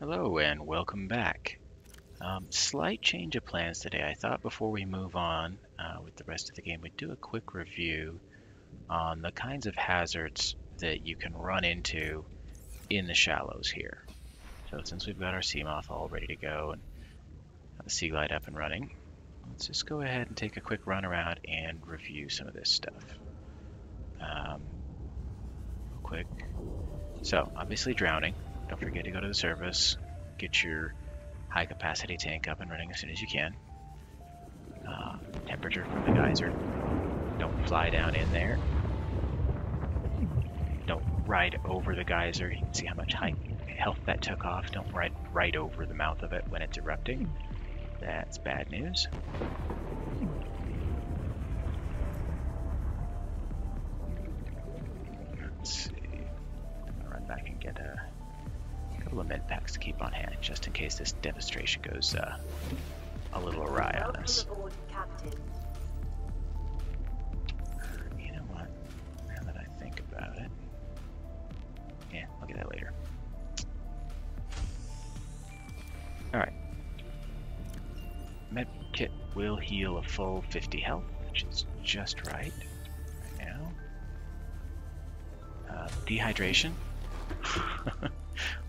Hello and welcome back. Slight change of plans today. I thought before we move on with the rest of the game, we'd do a quick review on the kinds of hazards that you can run into in the shallows here. So since we've got our sea moth all ready to go and the sea glide up and running, let's just go ahead and take a quick run around and review some of this stuff. Real quick. So obviously drowning. Don't forget to go to the surface, get your high capacity tank up and running as soon as you can. Temperature from the geyser. Don't fly down in there. Don't ride over the geyser. You can see how much high health that took off. Don't ride right over the mouth of it when it's erupting. That's bad news. Let's see. I'm gonna run back and get a couple of med packs to keep on hand, just in case this demonstration goes a little awry on us. You know what? Now that I think about it, yeah, I'll get that later. All right. Med kit will heal a full 50 health, which is just right now. Dehydration.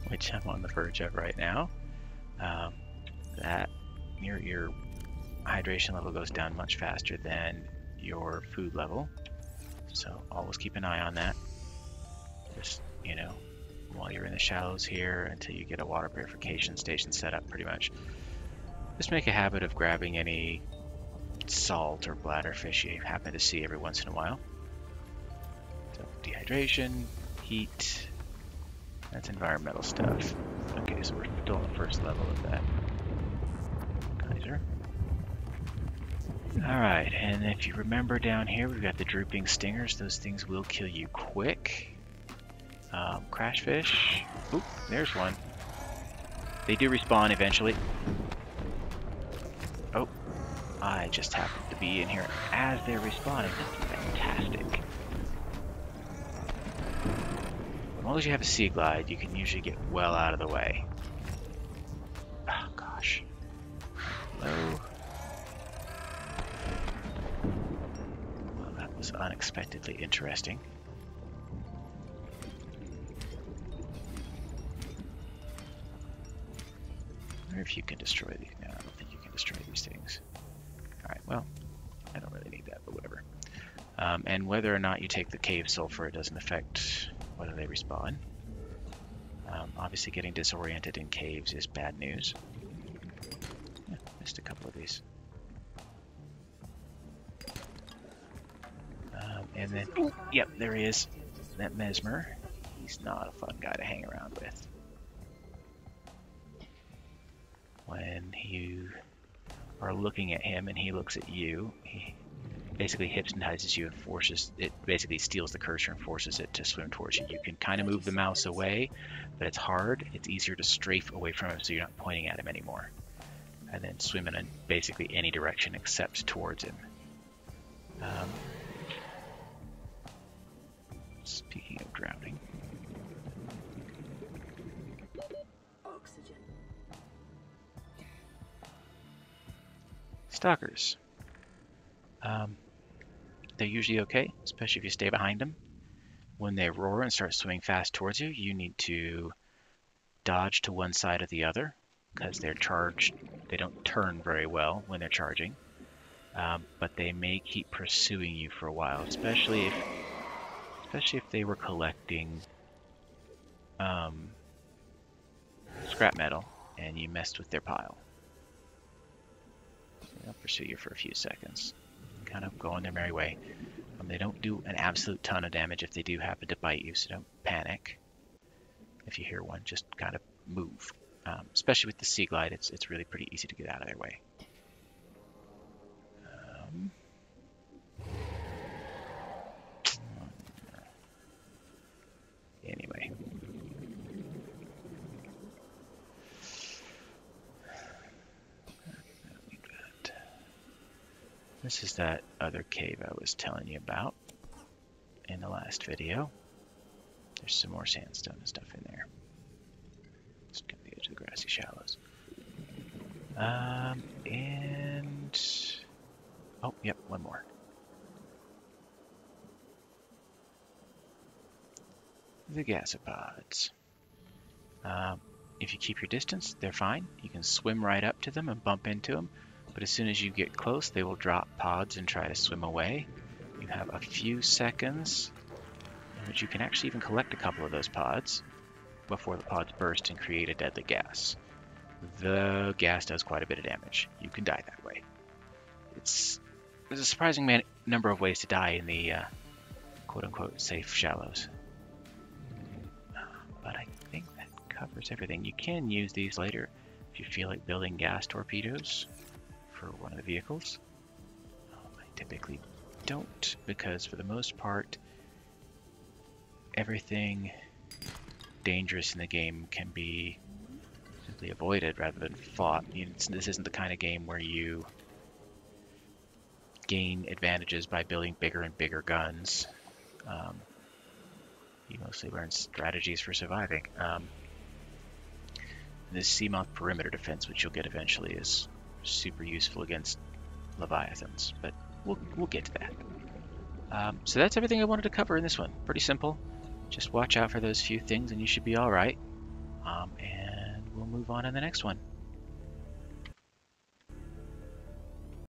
Which I'm on the verge of right now. That your hydration level goes down much faster than your food level, so always keep an eye on that. Just, you know, while you're in the shallows here until you get a water purification station set up, pretty much. Just make a habit of grabbing any salt or bladderfish you happen to see every once in a while. So dehydration, heat. That's environmental stuff. Okay, so we're still on the first level of that geyser. Alright, and if you remember down here, we've got the Drooping Stingers. Those things will kill you quick. Crashfish. Oop, there's one. They do respawn eventually. Oh, I just happened to be in here as they're respawning. That's fantastic. As long as you have a sea glide, you can usually get well out of the way. Oh gosh. Hello. Well, that was unexpectedly interesting. I wonder if you can destroy these. No, I don't think you can destroy these things. Alright, well, I don't really need that, but whatever. And whether or not you take the cave sulfur, it doesn't affect whether they respawn. Obviously getting disoriented in caves is bad news. Yeah, missed a couple of these. And then, yep, there he is. That Mesmer. He's not a fun guy to hang around with. When you are looking at him and he looks at you, he basically hypnotizes you and forces it, basically steals the cursor and forces it to swim towards you. You can kind of move the mouse away, but it's hard. It's easier to strafe away from him so you're not pointing at him anymore. And then swim in basically any direction except towards him. Speaking of drowning. Oxygen. Stalkers. They're usually okay, especially if you stay behind them. When they roar and start swimming fast towards you, you need to dodge to one side or the other because they're charged. They don't turn very well when they're charging, but they may keep pursuing you for a while, especially if they were collecting scrap metal and you messed with their pile. So they'll pursue you for a few seconds. Kind of go on their merry way. They don't do an absolute ton of damage if they do happen to bite you, so don't panic. If you hear one, just kind of move. Especially with the sea glide, it's really pretty easy to get out of their way. Anyway. This is that other cave I was telling you about in the last video. There's some more sandstone and stuff in there. Just get the edge of the ground. And oh, yep, one more. The Gasopods. If you keep your distance, they're fine. You can swim right up to them and bump into them, but as soon as you get close, they will drop pods and try to swim away. You have a few seconds in which you can actually even collect a couple of those pods before the pods burst and create a deadly gas. The gas does quite a bit of damage. You can die that way. There's a surprising number of ways to die in the quote-unquote safe shallows. But I think that covers everything. You can use these later if you feel like building gas torpedoes for one of the vehicles. I typically don't, because for the most part, everything dangerous in the game can be simply avoided rather than fought. This isn't the kind of game where you gain advantages by building bigger and bigger guns. You mostly learn strategies for surviving. This Seamoth perimeter defense, which you'll get eventually, is super useful against Leviathans, but we'll get to that. So that's everything I wanted to cover in this one. Pretty simple. Just watch out for those few things and you should be alright. And we'll move on in the next one.